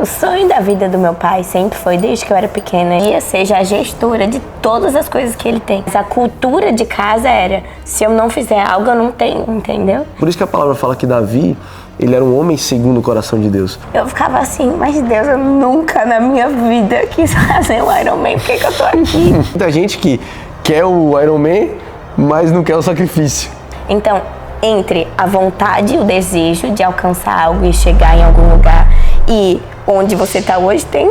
O sonho da vida do meu pai sempre foi, desde que eu era pequena, ia ser a gestora de todas as coisas que ele tem. Mas a cultura de casa era, se eu não fizer algo, eu não tenho, entendeu? Por isso que a palavra fala que Davi, ele era um homem segundo o coração de Deus. Eu ficava assim, mas Deus, eu nunca na minha vida quis fazer um Iron Man, por que eu tô aqui? Muita gente que quer o Iron Man, mas não quer o sacrifício. Então, entre a vontade e o desejo de alcançar algo e chegar em algum lugar e onde você está hoje, tem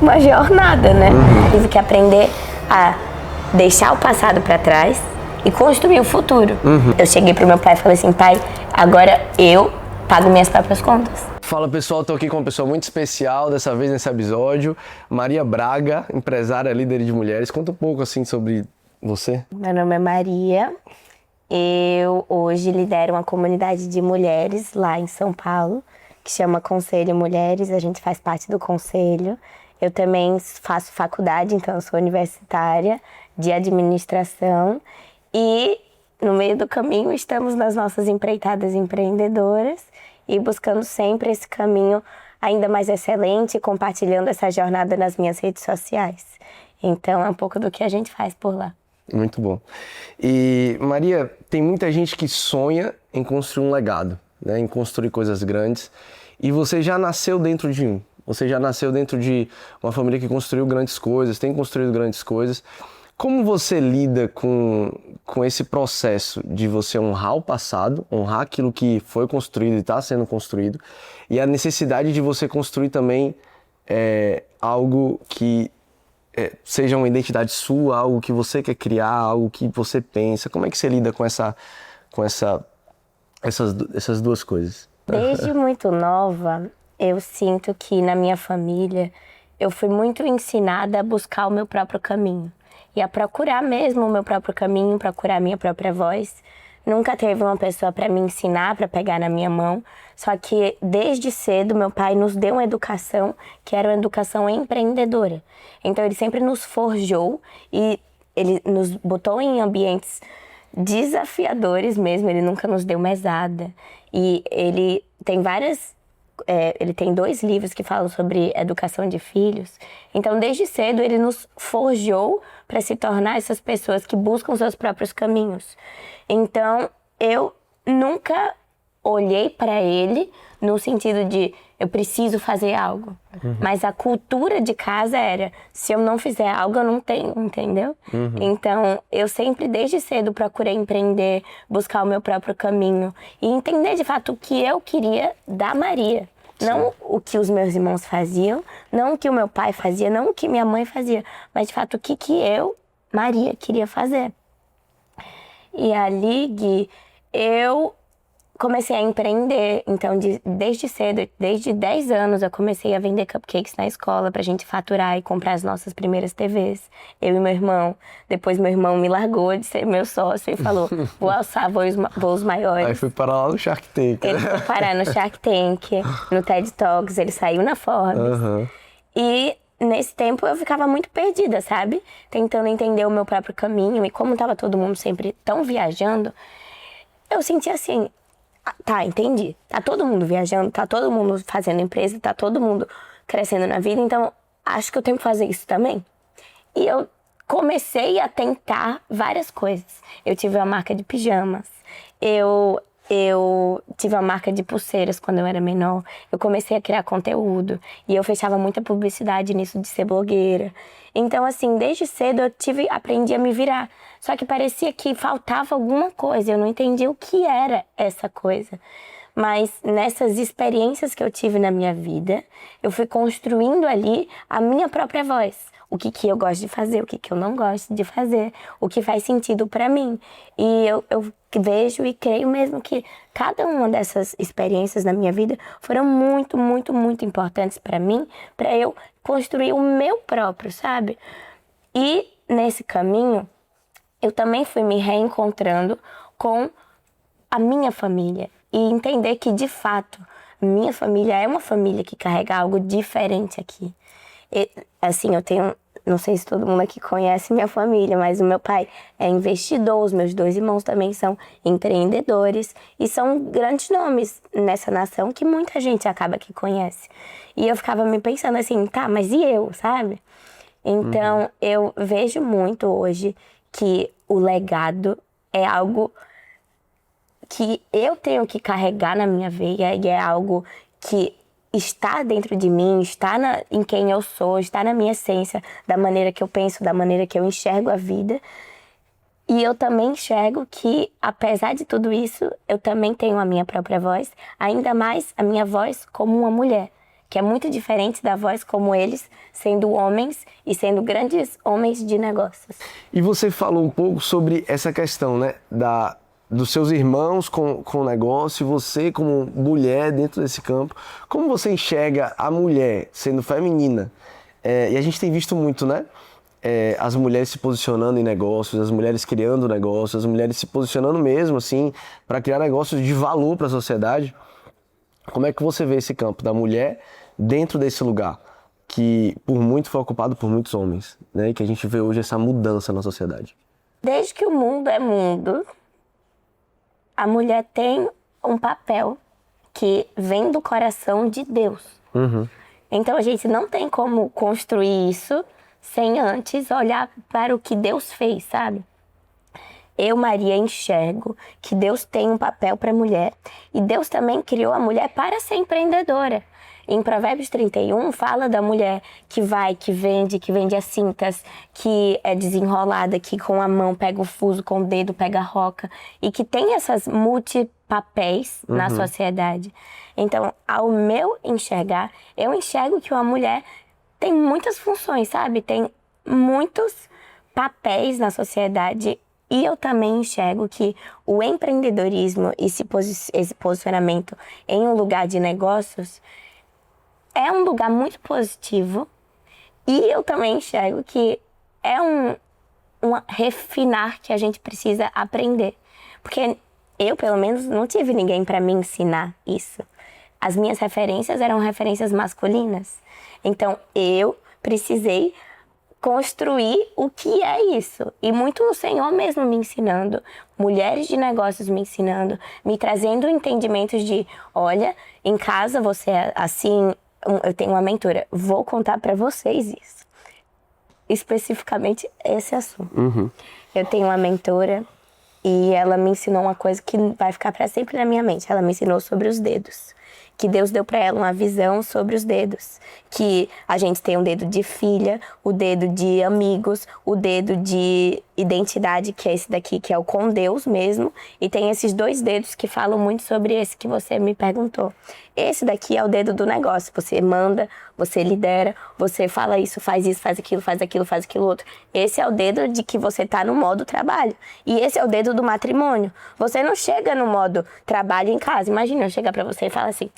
uma jornada, né? Tive que aprender a deixar o passado para trás e construir o futuro. Eu cheguei pro meu pai e falei assim, pai, agora eu pago minhas próprias contas. Fala pessoal, tô aqui com uma pessoa muito especial, dessa vez nesse episódio, Maria Braga, empresária, líder de mulheres. Conta um pouco assim sobre você. Meu nome é Maria, eu hoje lidero uma comunidade de mulheres lá em São Paulo, que chama Conselho Mulheres, a gente faz parte do conselho. Eu também faço faculdade, então eu sou universitária de administração e no meio do caminho estamos nas nossas empreitadas empreendedoras e buscando sempre esse caminho ainda mais excelente, compartilhando essa jornada nas minhas redes sociais. Então é um pouco do que a gente faz por lá. Muito bom. E Maria, tem muita gente que sonha em construir um legado, né, em construir coisas grandes, e você já nasceu dentro de um. Você já nasceu dentro de uma família que construiu grandes coisas, tem construído grandes coisas. Como você lida com esse processo de você honrar o passado, honrar aquilo que foi construído e está sendo construído, e a necessidade de você construir também algo que seja uma identidade sua, algo que você quer criar, algo que você pensa? Como é que você lida com essas duas coisas? Desde muito nova, eu sinto que na minha família eu fui muito ensinada a buscar o meu próprio caminho e a procurar mesmo o meu próprio caminho, procurar a minha própria voz. Nunca teve uma pessoa para me ensinar, para pegar na minha mão. Só que desde cedo meu pai nos deu uma educação que era uma educação empreendedora. Então ele sempre nos forjou e ele nos botou em ambientes desafiadores mesmo. Ele nunca nos deu mesada. E ele tem ele tem 2 livros que falam sobre educação de filhos. Então, desde cedo, ele nos forjou para se tornar essas pessoas que buscam seus próprios caminhos. Então, eu nunca olhei para ele no sentido de eu preciso fazer algo. Mas a cultura de casa era, se eu não fizer algo, eu não tenho, entendeu? Então, eu sempre, desde cedo, procurei empreender, buscar o meu próprio caminho e entender, de fato, o que eu queria da Maria. Sim. Não o que os meus irmãos faziam, não o que o meu pai fazia, não o que minha mãe fazia, mas, de fato, o que eu, Maria, queria fazer. E ali, Gui, eu comecei a empreender, então desde cedo, desde 10 anos eu comecei a vender cupcakes na escola pra gente faturar e comprar as nossas primeiras TVs, eu e meu irmão. Depois meu irmão me largou de ser meu sócio e falou, vou alçar voos maiores. Aí foi parar lá no Shark Tank. Ele foi parar no Shark Tank, no TED Talks, ele saiu na Forbes. E nesse tempo eu ficava muito perdida, sabe? Tentando entender o meu próprio caminho, e como tava todo mundo sempre tão viajando, eu sentia assim, tá, entendi. Tá todo mundo viajando, tá todo mundo fazendo empresa, tá todo mundo crescendo na vida, então acho que eu tenho que fazer isso também. E eu comecei a tentar várias coisas. Eu tive uma marca de pijamas, eu tive uma marca de pulseiras quando eu era menor, eu comecei a criar conteúdo e eu fechava muita publicidade nisso de ser blogueira. Então, assim, desde cedo eu aprendi a me virar. Só que parecia que faltava alguma coisa, eu não entendia o que era essa coisa. Mas nessas experiências que eu tive na minha vida, eu fui construindo ali a minha própria voz. O que eu gosto de fazer, o que eu não gosto de fazer, o que faz sentido pra mim. E eu vejo e creio mesmo que cada uma dessas experiências na minha vida foram muito, muito, muito importantes pra mim, pra eu construir o meu próprio, sabe? E nesse caminho, eu também fui me reencontrando com a minha família e entender que, de fato, minha família é uma família que carrega algo diferente aqui. E, assim, eu tenho não sei se todo mundo aqui conhece minha família, mas o meu pai é investidor, os meus 2 irmãos também são empreendedores e são grandes nomes nessa nação que muita gente acaba que conhece. E eu ficava me pensando assim, tá, mas e eu, sabe? Então, eu vejo muito hoje que o legado é algo que eu tenho que carregar na minha veia e é algo que está dentro de mim, está em quem eu sou, está na minha essência, da maneira que eu penso, da maneira que eu enxergo a vida. E eu também enxergo que, apesar de tudo isso, eu também tenho a minha própria voz, ainda mais a minha voz como uma mulher, que é muito diferente da voz como eles, sendo homens e sendo grandes homens de negócios. E você falou um pouco sobre essa questão, né, dos seus irmãos com o negócio e você como mulher dentro desse campo. Como você enxerga a mulher sendo feminina? E a gente tem visto muito, né? As mulheres se posicionando em negócios, as mulheres criando negócios, as mulheres se posicionando mesmo, assim, para criar negócios de valor para a sociedade. Como é que você vê esse campo da mulher dentro desse lugar que por muito foi ocupado por muitos homens, né? E que a gente vê hoje essa mudança na sociedade? Desde que o mundo é mundo, a mulher tem um papel que vem do coração de Deus. Então a gente não tem como construir isso sem antes olhar para o que Deus fez, sabe? Eu, Maria, enxergo que Deus tem um papel para a mulher e Deus também criou a mulher para ser empreendedora. Em Provérbios 31 fala da mulher que vende as cintas, que é desenrolada, que com a mão pega o fuso, com o dedo pega a roca e que tem essas multipapéis na sociedade. Então, ao meu enxergar, eu enxergo que uma mulher tem muitas funções, sabe? Tem muitos papéis na sociedade. E eu também enxergo que o empreendedorismo e esse posicionamento em um lugar de negócios é um lugar muito positivo. E eu também enxergo que é um refinar que a gente precisa aprender. Porque eu, pelo menos, não tive ninguém para me ensinar isso. As minhas referências eram referências masculinas. Então, eu precisei construir o que é isso. E muito o Senhor mesmo me ensinando, mulheres de negócios me ensinando, me trazendo entendimentos de, olha, em casa você é assim, eu tenho uma mentora, vou contar para vocês isso. Especificamente esse assunto. Eu tenho uma mentora e ela me ensinou uma coisa que vai ficar para sempre na minha mente. Ela me ensinou sobre os dedos. Que Deus deu para ela uma visão sobre os dedos. Que a gente tem um dedo de filha, o dedo de amigos, o dedo de identidade, que é esse daqui, que é o com Deus mesmo. E tem esses 2 dedos que falam muito sobre esse que você me perguntou. Esse daqui é o dedo do negócio. Você manda, você lidera, você fala isso, faz aquilo, faz aquilo outro. Esse é o dedo de que você tá no modo trabalho. E esse é o dedo do matrimônio. Você não chega no modo trabalho em casa. Imagina eu chegar pra você e falar assim,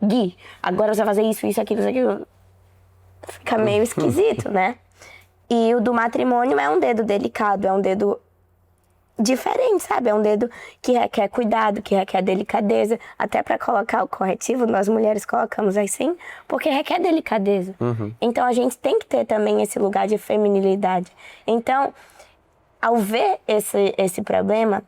Gui, agora você vai fazer isso, aquilo. Fica meio esquisito, né? E o do matrimônio é um dedo delicado, é um dedo diferente, sabe? É um dedo que requer cuidado, que requer delicadeza. Até para colocar o corretivo, nós mulheres colocamos assim, porque requer delicadeza. Então a gente tem que ter também esse lugar de feminilidade. Então, ao ver esse problema,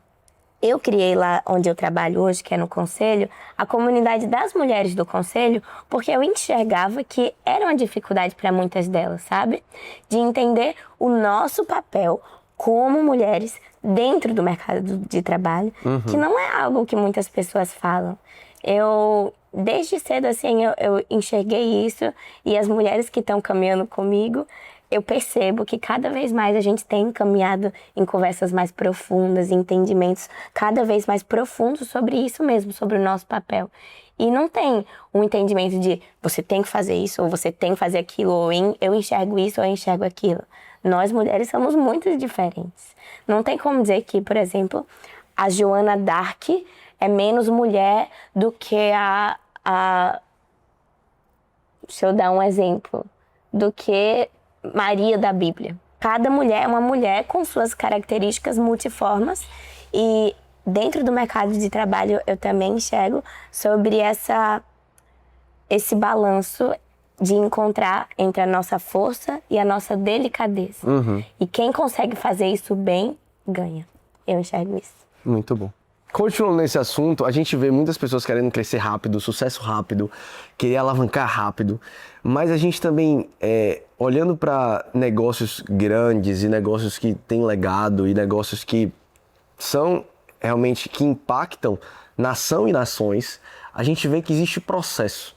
eu criei lá onde eu trabalho hoje, que é no Conselho, a comunidade das mulheres do Conselho, porque eu enxergava que era uma dificuldade para muitas delas, sabe? De entender o nosso papel como mulheres dentro do mercado de trabalho, que não é algo que muitas pessoas falam. Eu, desde cedo, assim, eu enxerguei isso e as mulheres que estão caminhando comigo, eu percebo que cada vez mais a gente tem caminhado em conversas mais profundas, entendimentos cada vez mais profundos sobre isso mesmo, sobre o nosso papel. E não tem um entendimento de você tem que fazer isso, ou você tem que fazer aquilo, ou eu enxergo isso, ou eu enxergo aquilo. Nós, mulheres, somos muito diferentes. Não tem como dizer que, por exemplo, a Joana Dark é menos mulher do que deixa eu dar um exemplo, do que Maria da Bíblia. Cada mulher é uma mulher com suas características multiformes e dentro do mercado de trabalho eu também enxergo sobre esse balanço de encontrar entre a nossa força e a nossa delicadeza. E quem consegue fazer isso bem, ganha. Eu enxergo isso. Muito bom. Continuando nesse assunto, a gente vê muitas pessoas querendo crescer rápido, sucesso rápido, querer alavancar rápido, mas a gente também, olhando para negócios grandes e negócios que têm legado e negócios que são realmente, que impactam nação e nações, a gente vê que existe processo,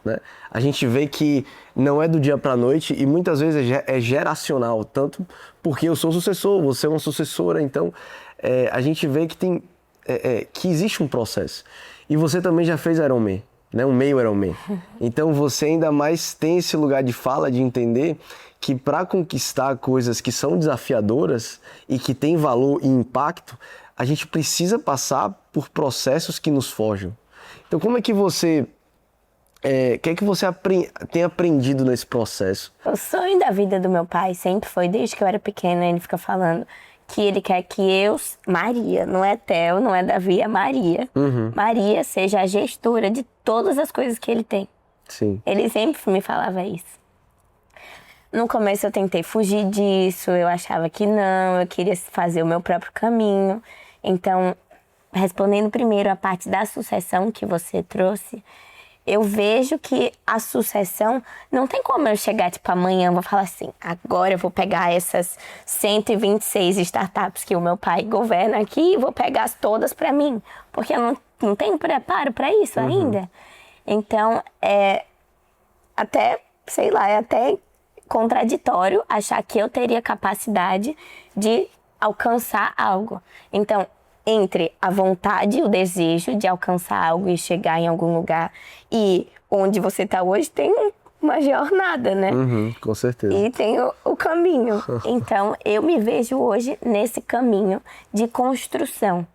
né? A gente vê que não é do dia para a noite e muitas vezes é geracional, tanto porque eu sou sucessor, você é uma sucessora, então a gente vê que tem... que existe um processo. E você também já fez Ironman, né? Um meio Ironman. Então você ainda mais tem esse lugar de fala, de entender que para conquistar coisas que são desafiadoras e que têm valor e impacto, a gente precisa passar por processos que nos forjam. Então como é que você... o que é que você tem aprendido nesse processo? O sonho da vida do meu pai sempre foi, desde que eu era pequena, ele fica falando que ele quer que eu, Maria, não é Theo, não é Davi, é Maria. Maria seja a gestora de todas as coisas que ele tem. Sim. Ele sempre me falava isso. No começo eu tentei fugir disso, eu achava que não, eu queria fazer o meu próprio caminho. Então, respondendo primeiro a parte da sucessão que você trouxe, eu vejo que a sucessão, não tem como eu chegar, tipo, amanhã, vou falar assim, agora eu vou pegar essas 126 startups que o meu pai governa aqui e vou pegar todas para mim, porque eu não tenho preparo para isso ainda. Então, é até contraditório achar que eu teria capacidade de alcançar algo. Então, entre a vontade e o desejo de alcançar algo e chegar em algum lugar e onde você está hoje, tem uma jornada, né? Com certeza. E tem o caminho. Então, eu me vejo hoje nesse caminho de construção.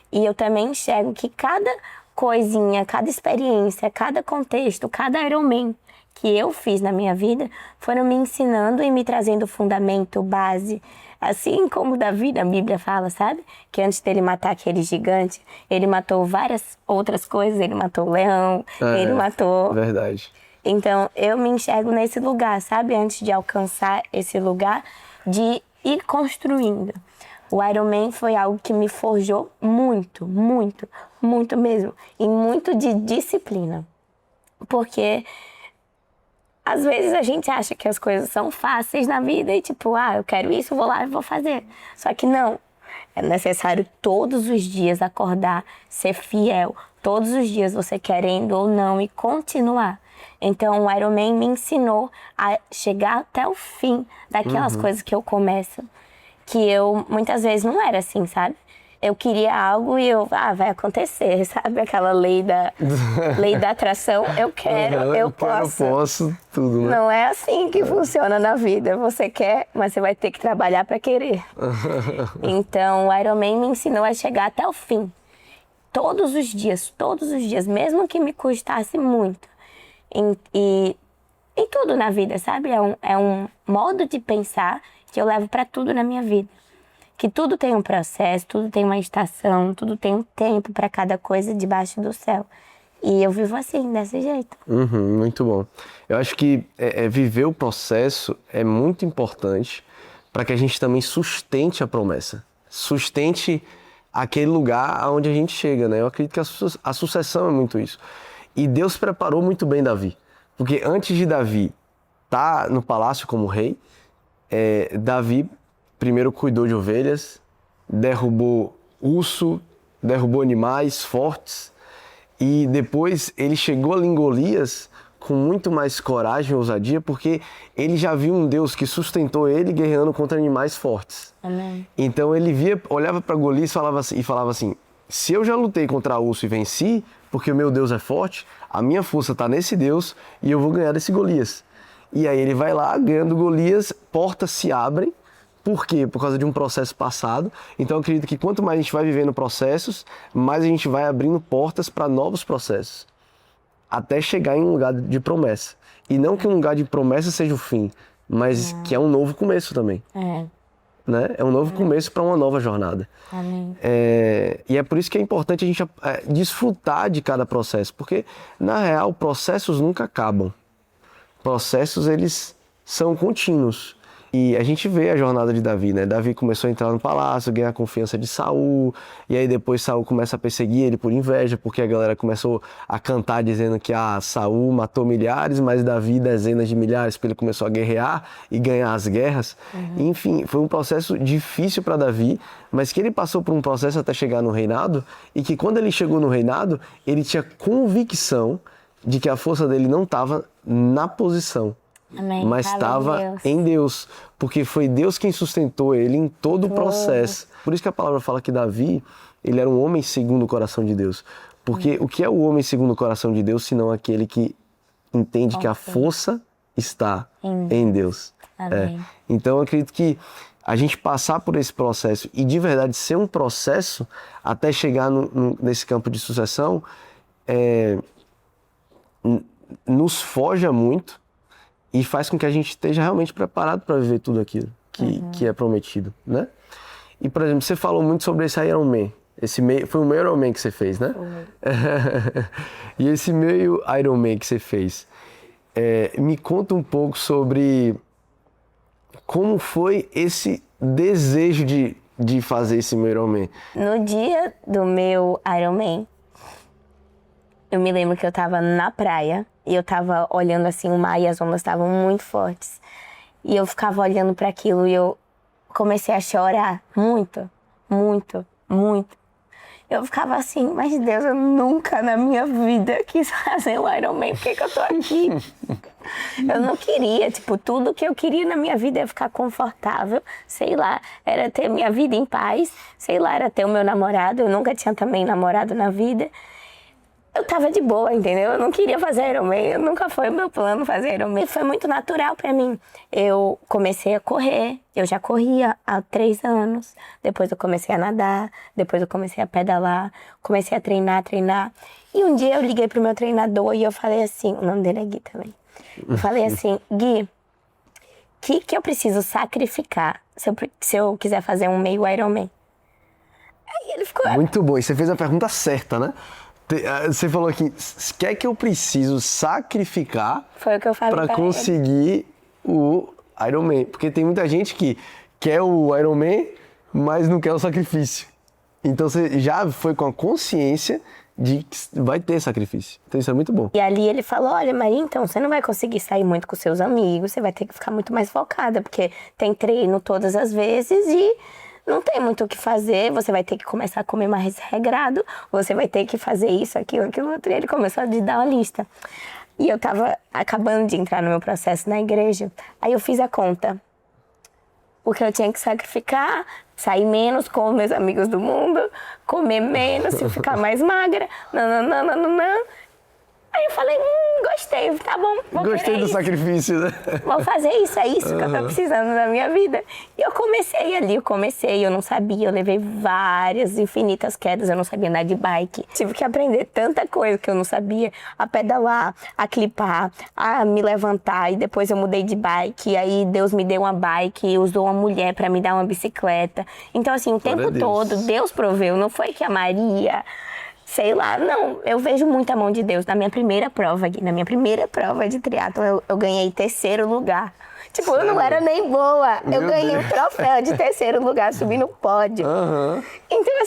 E eu também enxergo que cada coisinha, cada experiência, cada contexto, cada Ironman que eu fiz na minha vida foram me ensinando e me trazendo fundamento, base. Assim como Davi na Bíblia fala, sabe? Que antes dele matar aquele gigante, ele matou várias outras coisas. Ele matou o leão, ele matou... Verdade. Então, eu me enxergo nesse lugar, sabe? Antes de alcançar esse lugar, de ir construindo. O Ironman foi algo que me forjou muito, muito, muito mesmo. E muito de disciplina. Porque... às vezes a gente acha que as coisas são fáceis na vida e tipo, eu quero isso, vou lá e vou fazer. Só que não. É necessário todos os dias acordar, ser fiel. Todos os dias você querendo ou não e continuar. Então o Ironman me ensinou a chegar até o fim daquelas coisas que eu começo. Que eu muitas vezes não era assim, sabe? Eu queria algo e vai acontecer, sabe? Aquela lei da atração. Eu quero, eu posso. Eu posso, tudo, né? Não é assim que funciona na vida. Você quer, mas você vai ter que trabalhar para querer. Então, o Ironman me ensinou a chegar até o fim. Todos os dias, mesmo que me custasse muito. E tudo na vida, sabe? É um modo de pensar que eu levo para tudo na minha vida. Que tudo tem um processo, tudo tem uma estação, tudo tem um tempo para cada coisa debaixo do céu. E eu vivo assim, desse jeito. Muito bom. Eu acho que viver o processo é muito importante para que a gente também sustente a promessa. Sustente aquele lugar aonde a gente chega, né? Eu acredito que a sucessão é muito isso. E Deus preparou muito bem Davi. Porque antes de Davi estar no palácio como rei, Davi... primeiro cuidou de ovelhas, derrubou urso, derrubou animais fortes e depois ele chegou ali em Golias com muito mais coragem e ousadia porque ele já viu um Deus que sustentou ele guerreando contra animais fortes. Amém. Então ele olhava para Golias e falava assim, se eu já lutei contra urso e venci, porque o meu Deus é forte, a minha força está nesse Deus e eu vou ganhar desse Golias. E aí ele vai lá, ganhando Golias, portas se abrem. Por quê? Por causa de um processo passado. Então eu acredito que quanto mais a gente vai vivendo processos, mais a gente vai abrindo portas para novos processos. Até chegar em um lugar de promessa. E não que um lugar de promessa seja o fim, mas que é um novo começo também. Né? É um novo começo para uma nova jornada. Amém. E é por isso que é importante a gente desfrutar de cada processo. Porque, na real, processos nunca acabam. processos, eles são contínuos. E a gente vê a jornada de Davi, né? Davi começou a entrar no palácio, ganhar a confiança de Saul, e aí depois Saul começa a perseguir ele por inveja, porque a galera começou a cantar dizendo que Saul matou milhares, mas Davi dezenas de milhares, porque ele começou a guerrear e ganhar as guerras. Enfim, foi um processo difícil para Davi, mas que ele passou por um processo até chegar no reinado, e que quando ele chegou no reinado, ele tinha convicção de que a força dele não estava na posição. Amém. Mas estava em Deus, porque foi Deus quem sustentou ele em todo o processo. Por isso que a palavra fala que Davi, ele era um homem segundo o coração de Deus. Porque o que é o homem segundo o coração de Deus, senão aquele que entende que a força está em Deus. Amém. Então eu acredito que a gente passar por esse processo e de verdade ser um processo até chegar nesse campo de sucessão, nos forja muito e faz com que a gente esteja realmente preparado para viver tudo aquilo que é prometido, né? E, por exemplo, você falou muito sobre esse Iron Man. Foi o meio Iron Man que você fez, né? E esse meio Iron Man que você fez, me conta um pouco sobre como foi esse desejo de fazer esse meio Iron Man. No dia do meu Iron Man, eu me lembro que eu tava na praia e eu tava olhando assim o mar e as ondas estavam muito fortes. E eu ficava olhando para aquilo e eu comecei a chorar muito, muito, muito. Eu ficava assim, mas Deus, eu nunca na minha vida quis fazer o Iron Man, por que eu tô aqui? Eu não queria, tudo que eu queria na minha vida era ficar confortável, sei lá, era ter minha vida em paz, sei lá, era ter o meu namorado, eu nunca tinha também namorado na vida. Eu tava de boa, entendeu? Eu não queria fazer Iron Man, nunca foi o meu plano fazer Iron Man. E foi muito natural pra mim. Eu comecei a correr, eu já corria há 3 anos. Depois eu comecei a nadar, depois eu comecei a pedalar, comecei a treinar. E um dia eu liguei pro meu treinador e eu falei assim, o nome dele é Gui também. Eu falei assim, Gui, o que eu preciso sacrificar se eu quiser fazer um meio Iron Man? Aí ele ficou... Muito bom, e você fez a pergunta certa, né? Você falou aqui, o que é que eu preciso sacrificar para conseguir o Iron Man? Porque tem muita gente que quer o Iron Man, mas não quer o sacrifício. Então você já foi com a consciência de que vai ter sacrifício. Então isso é muito bom. E ali ele falou, olha Maria, então você não vai conseguir sair muito com seus amigos, você vai ter que ficar muito mais focada, porque tem treino todas as vezes e... não tem muito o que fazer, você vai ter que começar a comer mais regrado, você vai ter que fazer isso, aquilo, outro. E ele começou a dar uma lista. E eu tava acabando de entrar no meu processo na igreja, aí eu fiz a conta. O que eu tinha que sacrificar, sair menos com os meus amigos do mundo, comer menos, ficar mais magra, nananana. Aí eu falei, gostei, tá bom, gostei do sacrifício, né? Vou fazer isso, é isso que eu tô precisando na minha vida. E eu comecei, eu não sabia, eu levei várias, infinitas quedas, eu não sabia andar de bike. Tive que aprender tanta coisa que eu não sabia, a pedalar, a clipar, a me levantar, e depois eu mudei de bike, e aí Deus me deu uma bike, e usou uma mulher pra me dar uma bicicleta. Então assim, o tempo todo, Deus proveu, não foi que a Maria... sei lá, não, eu vejo muita mão de Deus. Na minha primeira prova de triatlo, eu ganhei 3º lugar. Eu não era nem boa, eu ganhei um troféu de 3º lugar, subi no pódio. Então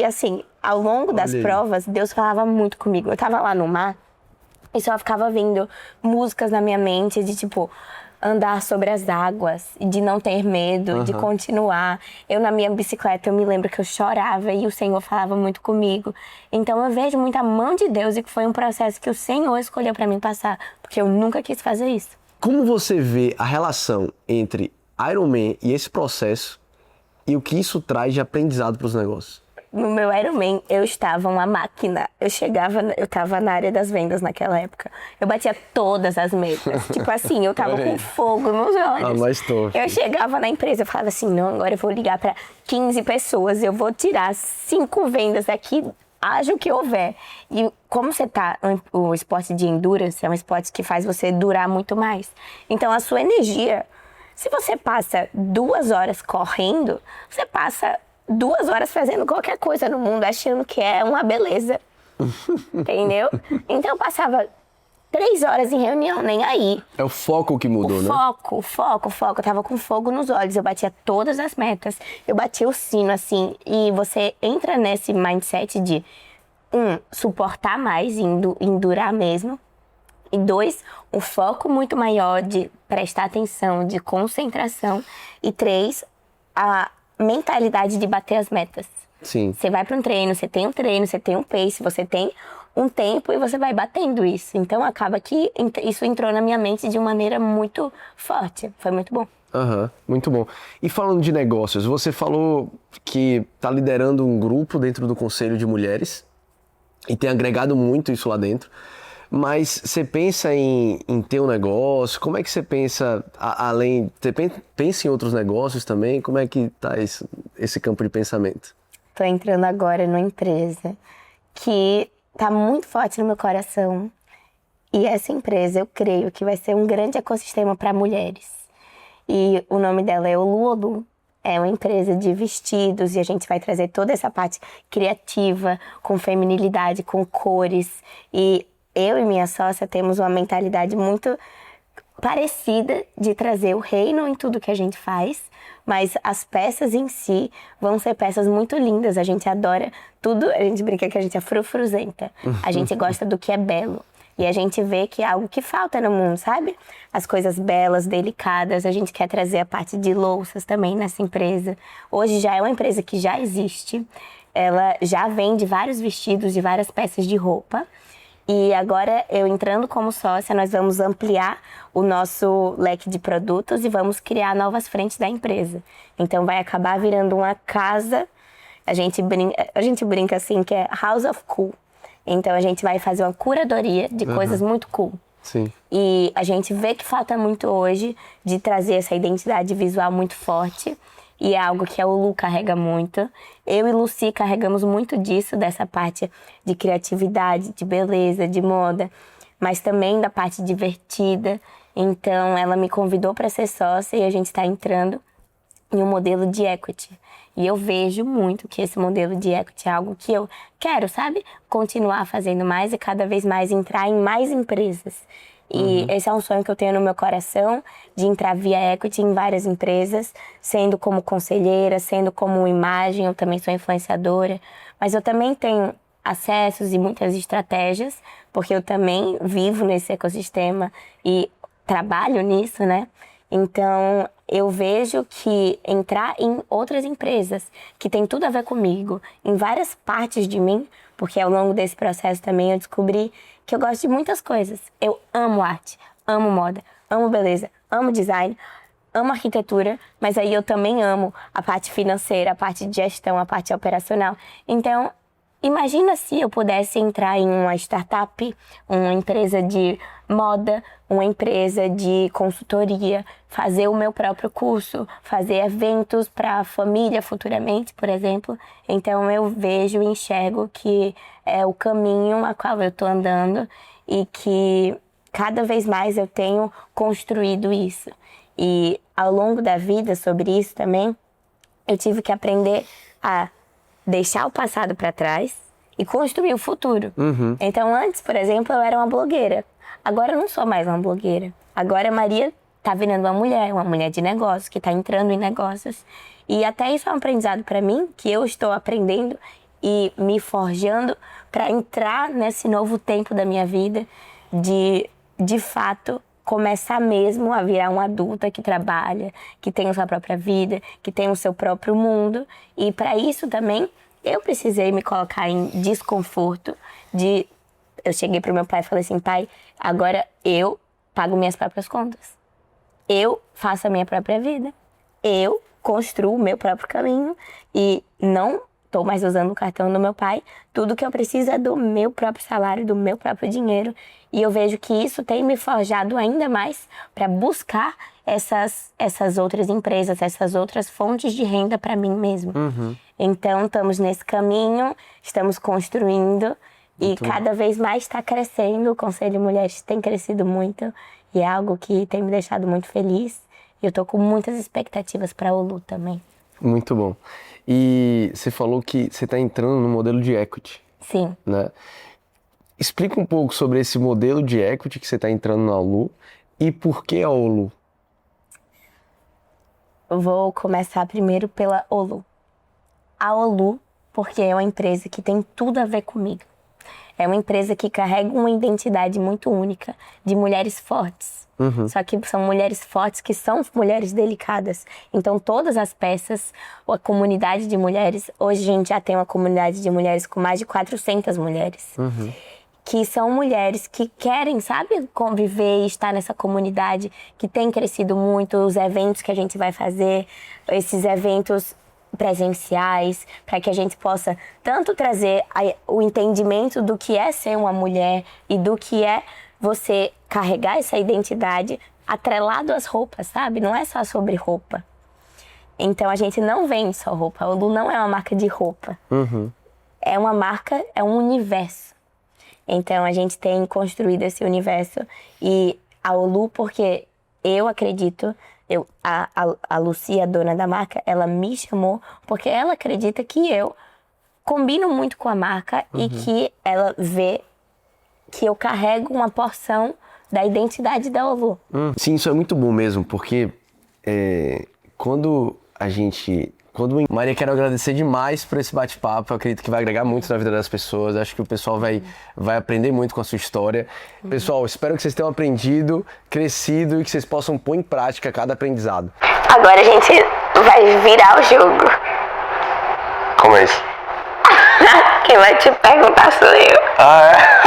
assim, ao longo das provas, Deus falava muito comigo. Eu tava lá no mar e só ficava vindo músicas na minha mente de andar sobre as águas, de não ter medo, de continuar. Eu na minha bicicleta, eu me lembro que eu chorava e o Senhor falava muito comigo. Então eu vejo muita mão de Deus e que foi um processo que o Senhor escolheu para mim passar, porque eu nunca quis fazer isso. Como você vê a relação entre Iron Man e esse processo e o que isso traz de aprendizado para os negócios? No meu Iron Man, eu estava uma máquina. Eu tava na área das vendas naquela época. Eu batia todas as metas. Eu tava com fogo nos olhos. Mais top. Eu chegava na empresa, eu falava assim, não, agora eu vou ligar para 15 pessoas, eu vou tirar 5 vendas aqui, haja o que houver. E como você tá, o esporte de endurance é um esporte que faz você durar muito mais. Então a sua energia, se você passa 2 horas correndo, você passa 2 horas fazendo qualquer coisa no mundo, achando que é uma beleza. Entendeu? Então eu passava 3 horas em reunião, nem aí. É o foco que mudou, né? O foco. Eu tava com fogo nos olhos, eu batia todas as metas. Eu batia o sino, assim, e você entra nesse mindset de, suportar mais, endurar mesmo. E 2, um foco muito maior de prestar atenção, de concentração. E 3, a mentalidade de bater as metas. Sim. Você vai para um treino, você tem um pace, você tem um tempo e você vai batendo isso. Então acaba que isso entrou na minha mente de uma maneira muito forte. Foi muito bom. Muito bom. E falando de negócios, você falou que está liderando um grupo dentro do Conselho de Mulheres e tem agregado muito isso lá dentro. Mas você pensa em ter um negócio? Como é que você pensa, além... Você pensa em outros negócios também? Como é que tá esse campo de pensamento? Tô entrando agora numa empresa que tá muito forte no meu coração. E essa empresa, eu creio que vai ser um grande ecossistema para mulheres. E o nome dela é Oluolu. É uma empresa de vestidos e a gente vai trazer toda essa parte criativa, com feminilidade, com cores. E eu e minha sócia temos uma mentalidade muito parecida de trazer o reino em tudo que a gente faz, mas as peças em si vão ser peças muito lindas. A gente adora tudo, a gente brinca que a gente é frufruzenta. A gente gosta do que é belo. E a gente vê que é algo que falta no mundo, sabe? As coisas belas, delicadas. A gente quer trazer a parte de louças também nessa empresa. Hoje já é uma empresa que já existe. Ela já vende vários vestidos e várias peças de roupa. E agora, eu entrando como sócia, nós vamos ampliar o nosso leque de produtos e vamos criar novas frentes da empresa. Então, vai acabar virando uma casa, a gente brinca assim, que é House of Cool. Então, a gente vai fazer uma curadoria de coisas muito cool. Sim. E a gente vê que falta muito hoje de trazer essa identidade visual muito forte. E é algo que a Ulu carrega muito. Eu e Lucy carregamos muito disso, dessa parte de criatividade, de beleza, de moda, mas também da parte divertida. Então, ela me convidou para ser sócia e a gente está entrando em um modelo de equity. E eu vejo muito que esse modelo de equity é algo que eu quero, sabe? Continuar fazendo mais e cada vez mais entrar em mais empresas. E esse é um sonho que eu tenho no meu coração, de entrar via equity em várias empresas, sendo como conselheira, sendo como imagem, eu também sou influenciadora, mas eu também tenho acessos e muitas estratégias, porque eu também vivo nesse ecossistema e trabalho nisso, né? Então, eu vejo que entrar em outras empresas que tem tudo a ver comigo, em várias partes de mim, porque ao longo desse processo também eu descobri que eu gosto de muitas coisas. Eu amo arte, amo moda, amo beleza, amo design, amo arquitetura, mas aí eu também amo a parte financeira, a parte de gestão, a parte operacional. Então, imagina se eu pudesse entrar em uma startup, uma empresa de moda, uma empresa de consultoria, fazer o meu próprio curso, fazer eventos para a família futuramente, por exemplo. Então eu vejo e enxergo que é o caminho a qual eu estou andando e que cada vez mais eu tenho construído isso. E ao longo da vida, sobre isso também, eu tive que aprender a deixar o passado para trás e construir o futuro. Então, antes, por exemplo, eu era uma blogueira. Agora eu não sou mais uma blogueira. Agora a Maria tá virando uma mulher de negócios, que tá entrando em negócios. E até isso é um aprendizado para mim, que eu estou aprendendo e me forjando para entrar nesse novo tempo da minha vida, de fato, começar mesmo a virar uma adulta que trabalha, que tem a sua própria vida, que tem o seu próprio mundo. E para isso também, eu precisei me colocar em desconforto eu cheguei pro meu pai e falei assim, pai, agora eu pago minhas próprias contas. Eu faço a minha própria vida. Eu construo o meu próprio caminho e não estou mais usando o cartão do meu pai. Tudo que eu preciso é do meu próprio salário, do meu próprio dinheiro. E eu vejo que isso tem me forjado ainda mais para buscar essas outras empresas, essas outras fontes de renda para mim mesmo. Então, estamos nesse caminho, estamos construindo e cada vez mais está crescendo. O Conselho de Mulheres tem crescido muito e é algo que tem me deixado muito feliz. E eu estou com muitas expectativas para a Olu também. Muito bom. E você falou que você está entrando no modelo de equity. Sim. Né? explica um pouco sobre esse modelo de equity que você está entrando na Olu e por que a Olu? Vou começar primeiro pela Olu. A Olu, porque é uma empresa que tem tudo a ver comigo. É uma empresa que carrega uma identidade muito única de mulheres fortes. Só que são mulheres fortes que são mulheres delicadas. Então todas as peças, a comunidade de mulheres, hoje a gente já tem uma comunidade de mulheres com mais de 400 mulheres. Que são mulheres que querem, sabe, conviver e estar nessa comunidade, que tem crescido muito, os eventos que a gente vai fazer, esses eventos presenciais, para que a gente possa tanto trazer o entendimento do que é ser uma mulher e do que é você carregar essa identidade atrelado às roupas, sabe? Não é só sobre roupa. Então a gente não vende só roupa. A Olu não é uma marca de roupa. É uma marca, é um universo. Então a gente tem construído esse universo e a Olu, porque eu acredito, a Lucia, a dona da marca, ela me chamou porque ela acredita que eu combino muito com a marca e que ela vê que eu carrego uma porção da identidade da Olu. Sim, isso é muito bom mesmo, porque Maria, quero agradecer demais por esse bate-papo. Eu acredito que vai agregar muito na vida das pessoas. Acho que o pessoal vai aprender muito com a sua história. Pessoal, espero que vocês tenham aprendido, crescido e que vocês possam pôr em prática cada aprendizado. Agora a gente vai virar o jogo. Como é isso? Quem vai te perguntar sou eu. Ah, é?